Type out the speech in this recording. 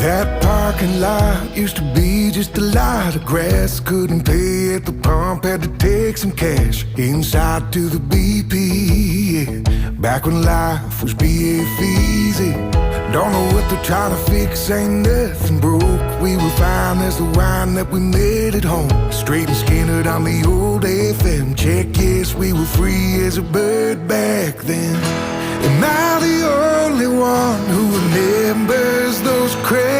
That parking lot used to be just a lot of grass. Couldn't pay at the pump, had to take some cash inside to the BP, yeah. Back when life was BF easy. Don't know what they're trying to fix, ain't nothing broke. We were fine as the wine that we made at home. Straight and Skinner on the old FM. Check, yes, we were free as a bird back then. Am I the only one who remembers those crazy